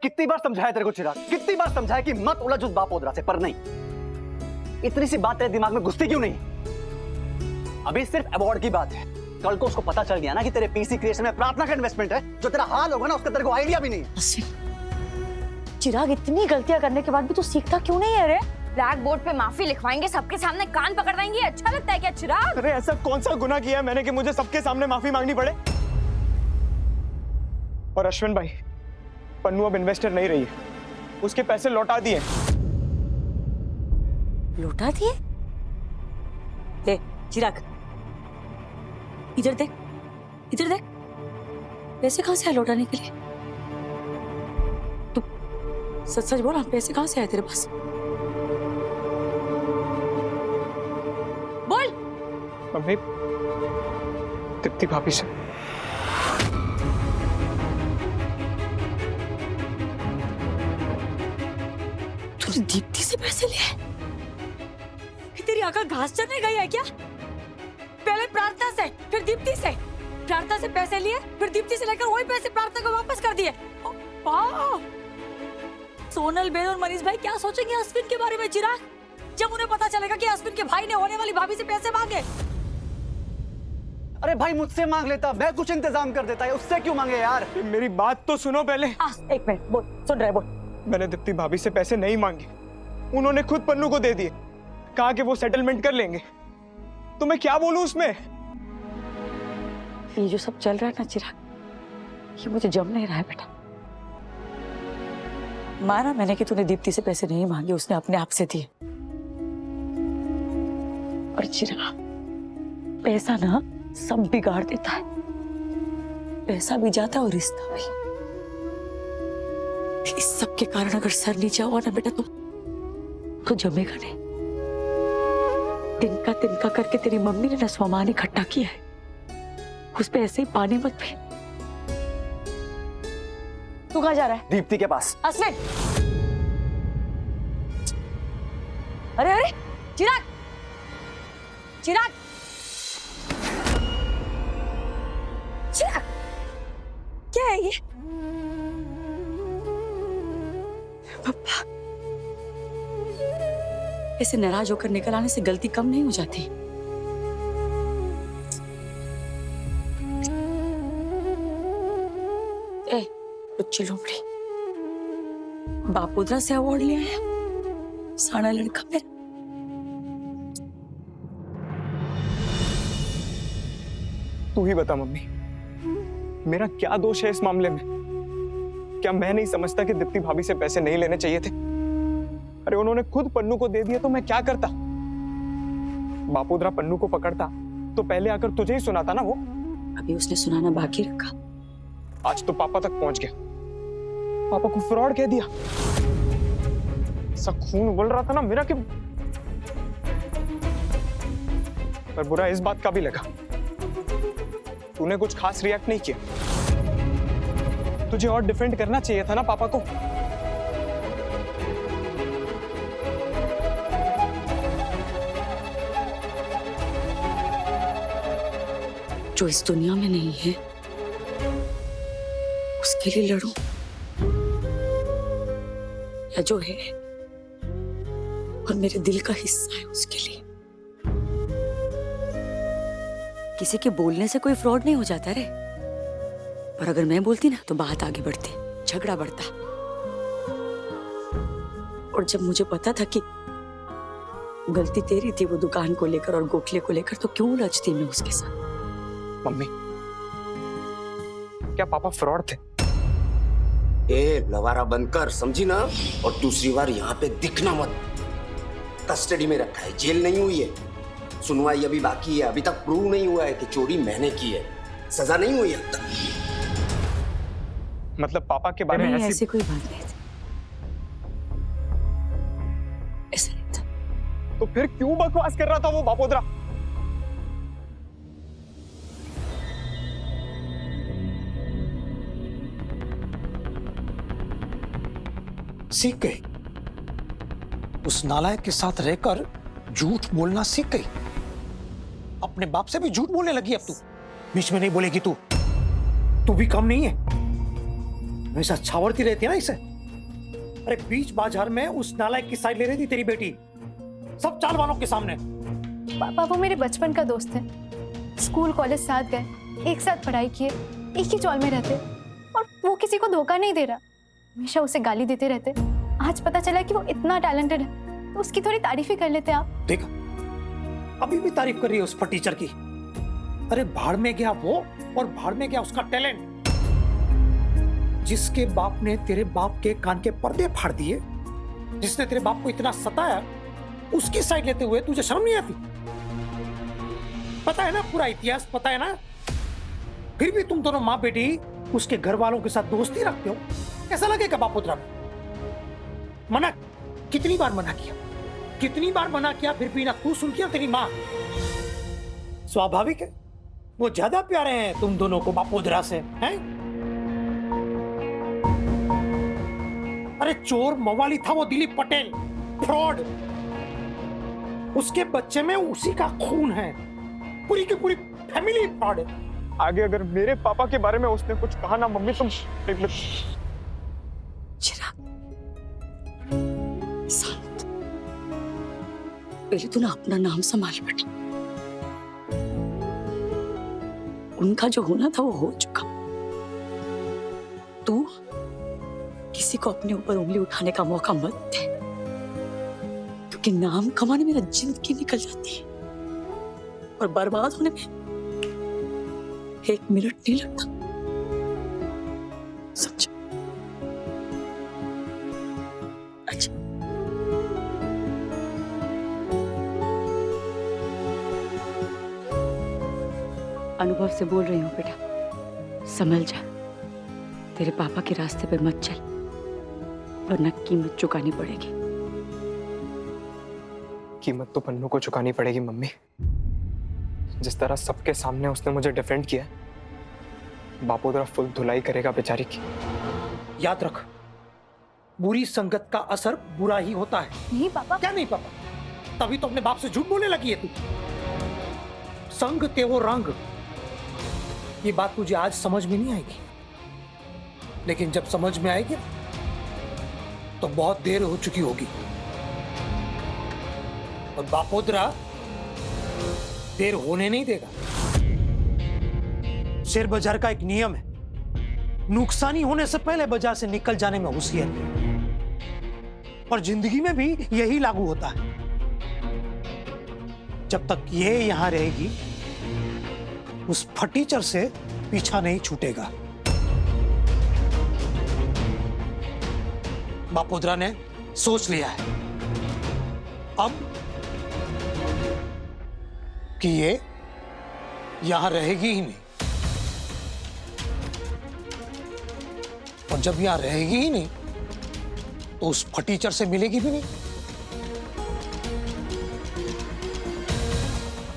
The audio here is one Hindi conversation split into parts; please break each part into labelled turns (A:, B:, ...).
A: कितनी बार समझाया तेरे को चिराग, कितनी बार समझाया कि मत उलझ उस बापोदरा से, पर नहीं। इतनी सी बात तेरे दिमाग में घुसती क्यों नहीं? अभी सिर्फ अवार्ड की बात है, कल को उसको पता चल गया ना कि तेरे पीसी क्रिएशन में प्रार्थना का इन्वेस्टमेंट है, जो तेरा हाल होगा ना उसका तेरे को आइडिया भी नहीं है।
B: चिराग, इतनी गलतियां करने के बाद भी तू सीखता क्यों नहीं है रे?
C: ब्लैक बोर्ड पे माफी लिखवाएंगे, सबके सामने कान पकड़वाएंगे, अच्छा लगता है क्या चिराग?
D: अरे ऐसा कौन सा गुनाह किया है मैंने कि मुझे सबके सामने माफी मांगनी पड़े? और अश्विन भाई, पन्नू अब इन्वेस्टर नहीं रही है, उसके पैसे लौटा दिए।
B: लौटा दिए? ले चिराग, इधर देख, इधर देख, पैसे कहां से आए लौटाने के लिए? तू सच सच बोल, पैसे कहां से आए तेरे पास? बोल।
D: मम्मी, दीप्ति भाभी से।
B: तूने दीप्ति से पैसे लिए? तेरी आंखें घास चरने गई है क्या? पहले प्रार्थना से, फिर दीप्ति से। प्रार्थना से पैसे लिए, फिर दीप्ति से लेकर वही पैसे प्रार्थना को वापस कर दिए। सोनल बेन और मनीष भाई क्या सोचेंगे अश्विन के बारे में चिराग, जब उन्हें पता चलेगा कि अश्विन के भाई ने होने वाली भाभी से पैसे मांगे?
A: अरे भाई, मुझसे मांग लेता, मैं कुछ इंतजाम कर देता है, उससे क्यों मांगे यार?
D: मेरी बात तो सुनो पहले।
B: एक मिनट, बोल, सुन रहे, बोल।
D: मैंने दीप्ति भाभी से पैसे नहीं मांगे, उन्होंने खुद पन्नू को दे दिए, कहा कि वो सेटलमेंट कर लेंगे। तो मैं क्या बोलूं उसमें?
B: ये जो सब चल रहा है ना चिराग, ये मुझे जम नहीं रहा है बेटा। माना मैंने कि तूने दीप्ति से पैसे नहीं मांगे, उसने अपने आप से दिए। और चिराग, पैसा ना सब बिगाड़ देता है, पैसा भी जाता है और रिश्ता भी। इस सब के कारण अगर सर नीचे हुआ ना बेटा तो जमेगा नहीं। तिनका तिनका करके तेरी मम्मी ने ना सामान इकट्ठा किया है, उस पे ऐसे ही पानी मत फेंक। तू कहाँ जा रहा है?
A: दीप्ति के पास।
B: अश्विन! अरे अरे चिराग, चिराग, चिराग, क्या है ये? पापा, ऐसे नाराज होकर निकल आने से गलती कम नहीं हो जाती। ए, बच्ची लोमड़ी, बापोदरा से अवार्ड लिया है, साड़ा लड़का मेरा।
D: तू ही बता मम्मी, मेरा क्या दोष है इस मामले में? क्या मैं नहीं समझता कि दीप्ति भाभी से पैसे नहीं लेने चाहिए थे? अरे उन्होंने खुद पन्नू को दे दिया तो मैं क्या करता? बापोदरा पन्नू को पकड़ता तो पहले आकर तुझे ही सुनाता ना वो।
B: अभी उसने सुनाना बाकी रखा।
D: आज तो पापा तक पहुंच गया, पापा को फ्रॉड कह दिया। सब खून उबल रहा था ना मेरा कि, पर बुरा इस बात का भी लगा, तूने कुछ खास रिएक्ट नहीं किया। तुझे और डिफेंड करना चाहिए था ना पापा को।
B: जो इस दुनिया में नहीं है उसके लिए लड़ूं, या जो है और मेरे दिल का हिस्सा है उसके लिए। किसी के बोलने से कोई फ्रॉड नहीं हो जाता रे, पर अगर मैं बोलती ना तो बात आगे बढ़ती, झगड़ा बढ़ता। और जब मुझे पता था कि गलती तेरी थी वो दुकान को लेकर और गोखले को लेकर, तो क्यों उलझती मैं उसके साथ?
D: मम्मी, क्या पापा फ्रॉड थे?
E: ए, लवारा बंद कर, समझी ना? और दूसरी बार यहाँ पे दिखना मत। कस्टडी में रखा है, जेल नहीं हुई है, सुनवाई अभी बाकी है, अभी तक प्रूव नहीं हुआ है कि चोरी मैंने की है, सजा नहीं हुई अब तक।
D: मतलब पापा के बारे में
B: ऐसी कोई बात नहीं थी, ऐसा नहीं था।
D: तो फिर क्यों बकवास कर रहा था वो बापोदरा?
F: सीख गई, उस नालायक के साथ रहकर झूठ बोलना सीख गई। अपने बाप से भी झूठ बोलने लगी अब तू। बीच में नहीं बोलेगी तू भी कम नहीं है, हमेशा छावरती रहती है ना इसे। अरे बीच बाजार में उस नालायक की साइड ले रही थी तेरी बेटी, सब चाल वालों के सामने।
G: पापा वो मेरे बचपन का दोस्त है, स्कूल कॉलेज साथ गए, एक साथ पढ़ाई किए, एक ही चौल में रहते, और वो किसी को धोखा नहीं दे रहा, हमेशा उसे गाली देते रहते। आज पता चला कि वो इतना टैलेंटेड है, तो उसकी थोड़ी तारीफ ही कर लेते आप।
F: देखा, अभी भी तारीफ कर रही है उस पर टीचर की। अरे भाड़ में गया वो, और भाड़ में गया उसका टैलेंट। जिसके बाप ने तेरे बाप के कान के पर्दे फाड़ दिए, जिसने तेरे बाप को इतना सताया, उसकी साइड लेते हुए तुझे शर्म नहीं आती? पता है ना पूरा इतिहास, पता है ना? फिर भी तुम दोनों माँ बेटी उसके घर वालों के साथ दोस्ती रखते हो। कैसा लगेगा बापोद्रा? मना, कितनी बार मना किया, कितनी बार मना किया, फिर भी ना तू सुनती है तेरी माँ। स्वाभाविक है, वो ज्यादा प्यारे हैं तुम दोनों को बापोद्रा से, हैं? अरे चोर मवाली था वो दिलीप पटेल, फ्रॉड। उसके बच्चे में उसी का खून है, पूरी की पूरी फैमिली फ्रॉड है।
D: आगे अगर मेरे पापा के बारे में उसने कुछ कहा ना मम्मी, तुम
B: चिराग, शांत। पहले तू ना अपना नाम संभाल बेटा। उनका जो होना था वो हो चुका। तू किसी को अपने ऊपर उंगली उठाने का मौका मत दे, क्योंकि नाम कमाने में ना जिंदगी निकल जाती है, और बर्बाद होने में 1 मिनट नहीं लगता। समझ? अच्छा, अनुभव से बोल रही हूँ बेटा, संभल जा। तेरे पापा के रास्ते पे मत चल, वरना कीमत चुकानी पड़ेगी।
D: कीमत तो पन्नू को चुकानी पड़ेगी मम्मी। जिस तरह सबके सामने उसने मुझे डिफेंड किया, बापोद्रा फुल धुलाई करेगा बेचारी की।
F: याद रख, बुरी संगत का असर बुरा ही होता है।
G: नहीं पापा।
F: क्या नहीं पापा? तभी तो अपने बाप से झूठ बोलने लगी है तू। संग तेवो रंग, ये बात तुझे आज समझ में नहीं आएगी, लेकिन जब समझ में आएगी तो बहुत देर हो चुकी होगी। और बापोद्रा देर होने नहीं देगा। शेयर बाजार का एक नियम है, नुकसानी होने से पहले बाजार से निकल जाने में होशियार। और जिंदगी में भी यही लागू होता है। जब तक ये यहां रहेगी, उस फटीचर से पीछा नहीं छूटेगा। बापोद्रा ने सोच लिया है अब कि ये यहां रहेगी ही नहीं, और जब यहां रहेगी ही नहीं तो उस फटीचर से मिलेगी भी नहीं।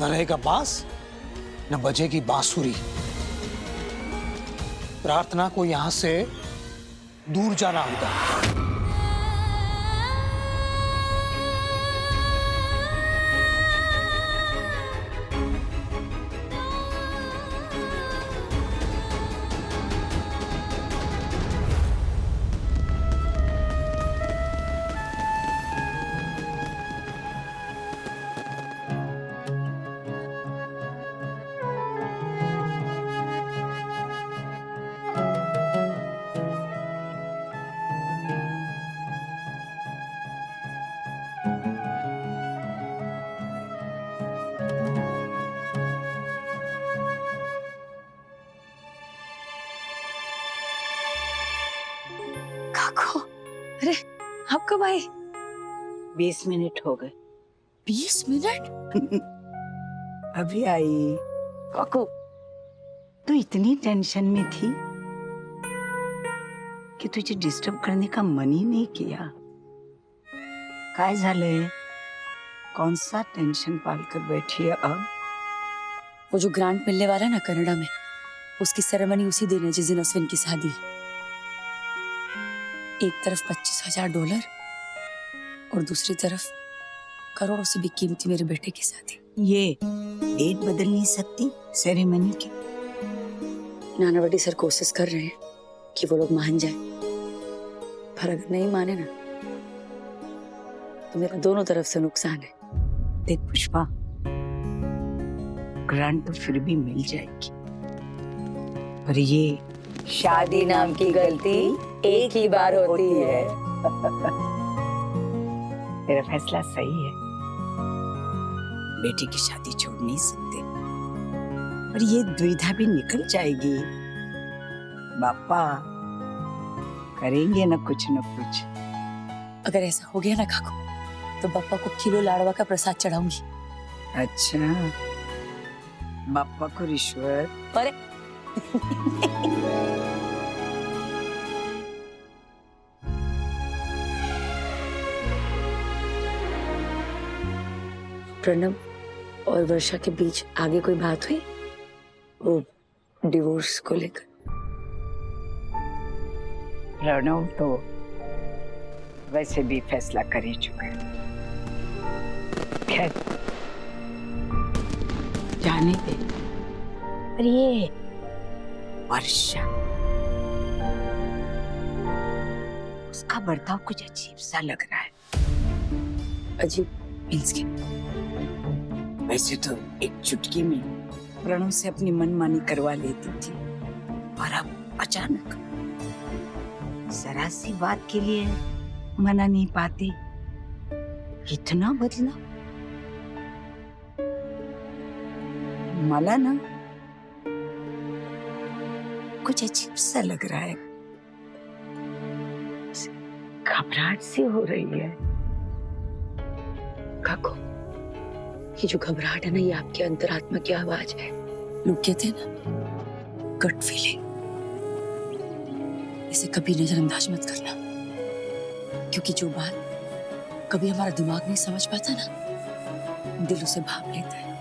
F: न रहेगा बांस, न बजेगी बांसुरी। प्रार्थना को यहां से दूर जाना होगा।
B: काको, अरे आप कब आए?
H: 20 मिनट हो गए।
B: 20 मिनट?
H: अभी आई। काको, तू इतनी टेंशन में थी कि तुझे डिस्टर्ब करने का मन ही नहीं किया। काय झालंय? कौन सा टेंशन पाल कर बैठी है अब?
B: वो जो ग्रांट मिलने वाला है ना कनाडा में, उसकी सेरेमनी उसी दिन है जिस दिन अश्विन की शादी है। एक तरफ $25,000 और दूसरी तरफ करोड़ों से भी कीमती मेरे बेटे की शादी।
H: ये डेट बदल नहीं सकती सेरेमनी की?
B: नानावटी सर कोशिश कर रहे हैं कि वो लोग मान जाए, पर अगर नहीं माने ना तो मेरा दोनों तरफ से नुकसान है।
H: देख पुष्पा, ग्रांट तो फिर भी मिल जाएगी, पर ये
B: शादी नाम की गलती एक ही बार होती है।
H: तेरा फैसला सही है। बेटी की शादी छोड़ नहीं सकते, पर ये दुविधा भी निकल जाएगी। बापा करेंगे ना कुछ।
B: अगर ऐसा हो गया ना काकू, तो बापा को किलो लाड़वा का प्रसाद चढ़ाऊंगी।
H: अच्छा, बापा को रिश्वत?
B: अरे प्रणव और वर्षा के बीच आगे कोई बात हुई वो डिवोर्स को लेकर?
H: प्रणव तो वैसे भी फैसला कर ही चुका है। खैर जाने दे। पर ये वर्षा, उसका बर्ताव कुछ अजीब सा लग रहा है।
B: अजीब मीन्स के?
H: वैसे तो एक चुटकी में प्रणव से अपनी मनमानी करवा लेती थी, और अब अचानक जरा सी बात के लिए मना नहीं पाती। इतना बदला? मला ना कुछ अजीब सा लग रहा है, घबराहट सी हो रही है।
B: काकू, ये जो घबराहट है ना, ये आपकी अंतरात्मा की आवाज है। लोग कहते हैं ना, गट फीलिंग। इसे कभी नजरअंदाज मत करना, क्योंकि जो बात कभी हमारा दिमाग नहीं समझ पाता ना, दिल उसे भाप लेता है।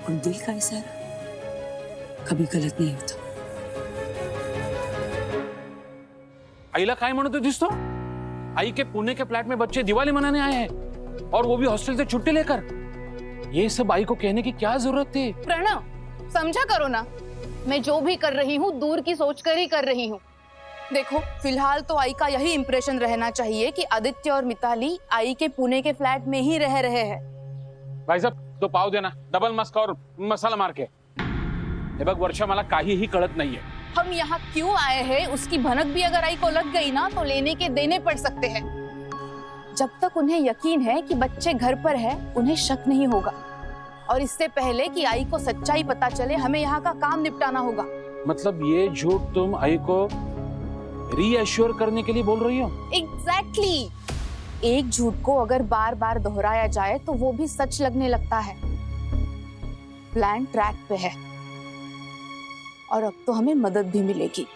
B: और दिल का इशारा कभी गलत नहीं होता।
I: आईला काय म्हणत होतीस तो? आई के पुणे के फ्लैट में बच्चे दिवाली मनाने आए हैं, और वो भी हॉस्टल से छुट्टी लेकर। ये सब आई को कहने की क्या जरूरत थी?
J: प्रणव, समझा करो ना, मैं जो भी कर रही हूँ दूर की सोच कर ही कर रही हूँ। देखो, फिलहाल तो आई का यही इंप्रेशन रहना चाहिए कि आदित्य और मिताली आई के पुणे के फ्लैट में ही रह रहे हैं।
I: भाई साहब, तो पाव देना, डबल मस्का और मसाला मार के। हे बघ वर्षा, मला काहीही कळत नाहीये।
J: हम यहाँ क्यों आए हैं उसकी भनक भी अगर आई को लग गई ना, तो लेने के देने पड़ सकते हैं। जब तक उन्हें यकीन है कि बच्चे घर पर है, उन्हें शक नहीं होगा। और इससे पहले कि आई को सच्चाई पता चले, हमें यहाँ का काम निपटाना होगा।
I: मतलब ये झूठ तुम आई को रीअश्योर करने के लिए बोल रही हो?
J: एग्जैक्टली। एक झूठ को अगर बार बार दोहराया जाए तो वो भी सच लगने लगता है। प्लान ट्रैक पे है, और अब तो हमें मदद भी मिलेगी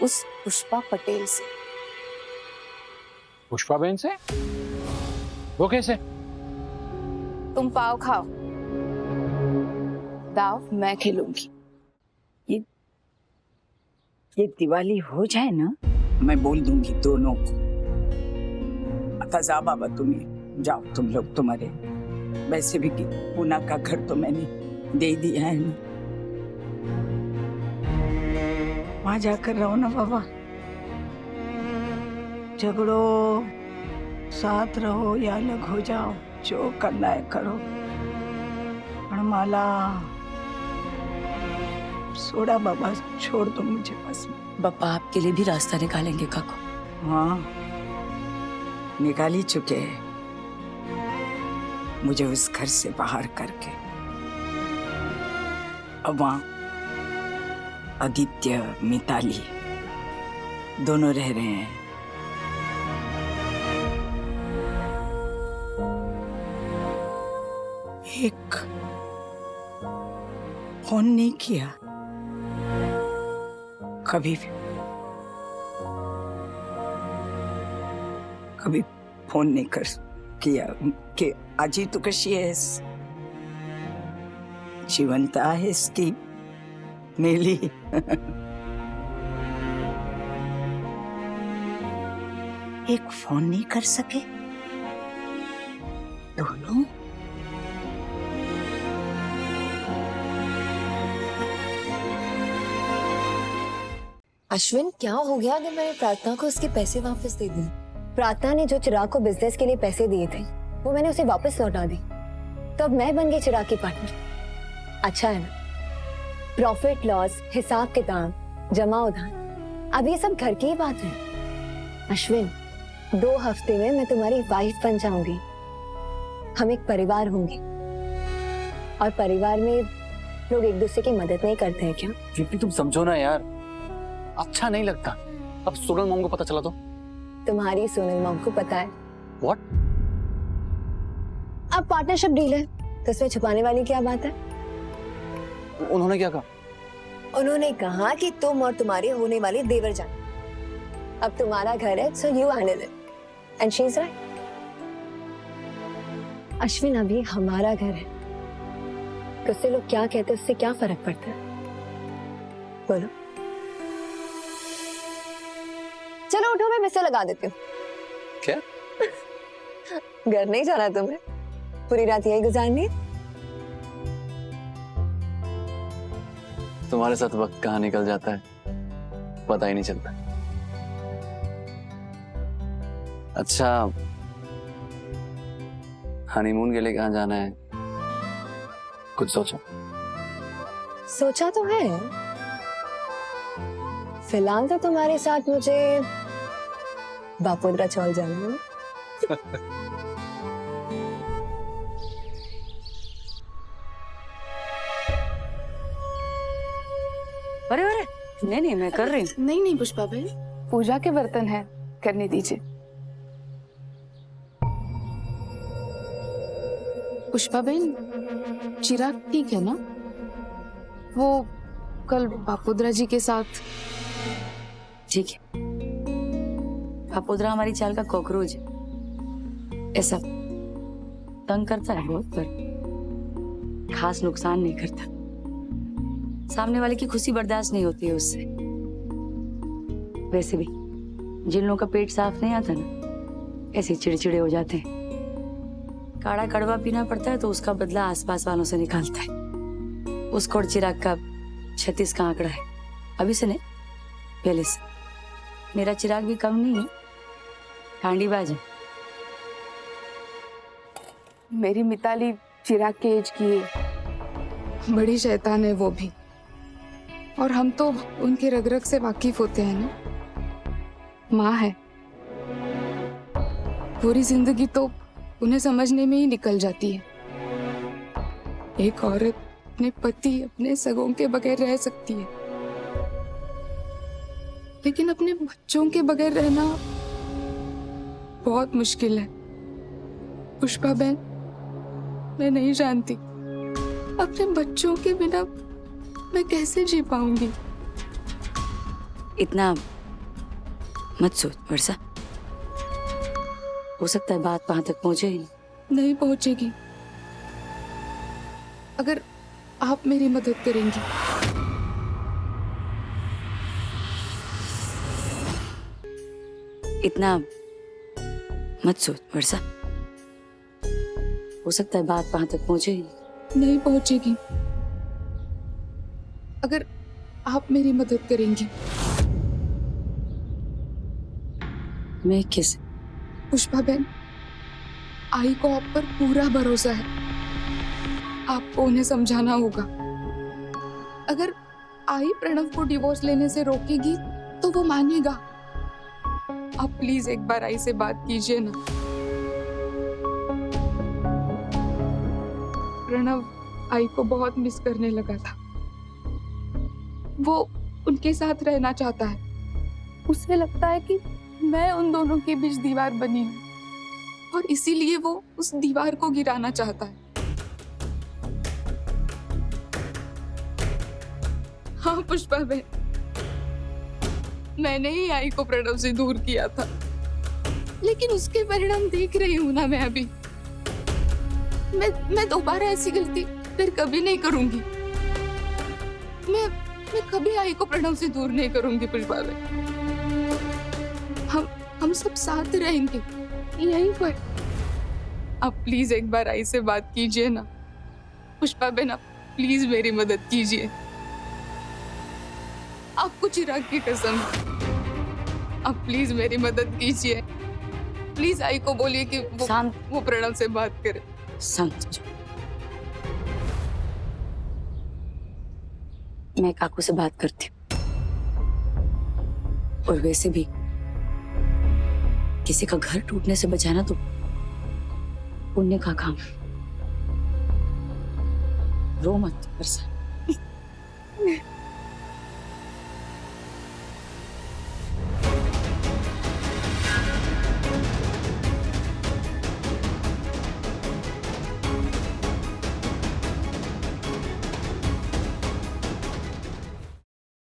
J: उस पुष्पा पटेल से।
I: पुष्पा बहन से? वो कैसे?
J: तुम पाव खाओ, दाव मैं खेलूंगी।
H: ये दिवाली हो जाए ना, मैं बोल दूंगी दोनों को। आता जा बाबा, तुम्हें जाओ, तुम लोग तुम्हारे। वैसे भी कि पूना का घर तो मैंने दे दिया है ना, वहां जाकर रहो ना बाबा। झगड़ो, साथ रहो या अलग हो जाओ, जो करना है करो। माला सोड़ा बाबा, छोड़ दो मुझे बस।
B: बापा आपके लिए भी रास्ता निकालेंगे काकू।
H: हाँ, निकाल ही चुके हैं मुझे उस घर से बाहर करके। अब वहां आदित्य, मिताली दोनों रह रहे हैं। एक फोन नहीं किया कभी फोन नहीं कर किया कि आजी तू कशी आहेस, जिवंत आहेस की मेली? एक फोन नहीं कर सके दोनों?
K: अश्विन, क्या हो गया अगर मैंने प्रार्थना को उसके पैसे वापस दे दिए? प्रार्थना ने जो चिराग को बिजनेस के लिए पैसे दिए थे वो मैंने उसे वापस लौटा दी, तो अब मैं बन गई चिराग की पार्टनर। अच्छा है ना? प्रॉफिट लॉस, हिसाब किताब, जमा उधार, अब ये सब घर की ही बात है। अश्विन, 2 हफ्ते में मैं तुम्हारी वाइफ बन जाऊंगी। हम एक परिवार होंगे, और परिवार में लोग एक दूसरे की मदद नहीं करते हैं क्या?
A: दीप्ति तुम समझो ना यार, अच्छा नहीं लगता। अब सोनल मॉम को पता चला तो?
K: तुम्हारी सोनल मॉम को पता है?
A: What?
K: अब पार्टनरशिप डील है तो इसमें छुपाने वाली क्या बात है?
A: उन्होंने क्या कहा?
K: उन्होंने कहा कि तुम और तुम्हारे होने वाली देवर जान, अब तुम्हारा घर है, so you handle it, and she's right. Ashwin, अभी हमारा घर है, उससे लोग क्या कहते हैं उससे क्या फर्क पड़ता है? बोलो। चलो उठो, मैं बिस्तर लगा देती हूँ।
A: क्या?
K: घर नहीं जाना तुम्हें? पूरी रात यही गुजारनी?
A: तुम्हारे साथ वक्त कहाँ निकल जाता है पता ही नहीं चलता। अच्छा, हनीमून के लिए कहाँ जाना है? कुछ सोचा?
K: सोचा तो है। फिलहाल तो तुम्हारे साथ मुझे बापोद्रा चौल जाना है।
B: अरे अरे, नहीं मैं कर रही हूँ।
J: नहीं पुष्पा बहन, पूजा के बर्तन हैं, करने दीजिए। पुष्पा बहन, चिराग ठीक है ना? वो कल बापोद्रा जी के साथ।
B: ठीक है, बापोद्रा हमारी चाल का कॉकरोच है, ऐसा तंग करता है बहुत पर खास नुकसान नहीं करता। सामने वाले की खुशी बर्दाश्त नहीं होती है उससे। वैसे भी जिन लोगों का पेट साफ नहीं आता ना, ऐसे चिड़चिड़े हो जाते हैं। काढ़ा कड़वा पीना पड़ता है तो उसका बदला आसपास वालों से निकालता है। उसको और चिराग का 36 का आंकड़ा है, अभी से नहीं पहले से। मेरा चिराग भी कम नहीं है, कांडीबाज है।
J: मेरी मिताली चिराग के एज की है, बड़ी शैतान है वो भी, और हम तो उनके रग रग से वाकिफ होते हैं ना। माँ है, पूरी जिंदगी तो उन्हें समझने में ही निकल जाती है। एक औरत अपने पति, अपने सगों के बगैर रह सकती है, लेकिन अपने बच्चों के बगैर रहना बहुत मुश्किल है। पुष्पा बहन, मैं नहीं जानती अपने बच्चों के बिना मैं कैसे जी पाऊंगी।
B: इतना मत सोच वर्षा, हो सकता है बात वहां तक पहुंचे ही
J: नहीं पहुंचेगी अगर आप मेरी मदद करेंगी।
B: इतना मत सोच वर्षा, हो सकता है बात वहां तक पहुंचे ही
J: नहीं पहुंचेगी अगर आप मेरी मदद करेंगी।
B: मैं किस?
J: पुष्पा बहन, आई को आप पर पूरा भरोसा है, आपको उन्हें समझाना होगा। अगर आई प्रणव को डिवोर्स लेने से रोकेगी तो वो मानेगा। आप प्लीज एक बार आई से बात कीजिए ना। प्रणव आई को बहुत मिस करने लगा था, वो उनके साथ रहना चाहता है। उसे लगता है कि मैं उन दोनों के बीच दीवार बनी हूँ, और इसीलिए वो उस दीवार को गिराना चाहता है। हाँ पुष्पा बहन, मैंने ही आई को प्रणव से दूर किया था, लेकिन उसके परिणाम देख रही हूं ना मैं अभी। मैं दोबारा ऐसी गलती फिर कभी नहीं करूंगी। मैं कभी आई को प्रणव से दूर नहीं करूंगी पुष्पा बहन। हम सब साथ रहेंगे यहीं पर। आप प्लीज एक बार आई से बात कीजिए ना पुष्पा बहन, आप प्लीज मेरी मदद कीजिए। आपको चिराग की कसम, आप प्लीज मेरी मदद कीजिए। प्लीज आई को बोलिए कि वो प्रणव से बात करे।
B: शांत हो जाओ। मैं काकू से बात करती हूँ। और वैसे भी किसी का घर टूटने से बचाना तो पुण्य का काम है। रो मत बरसा।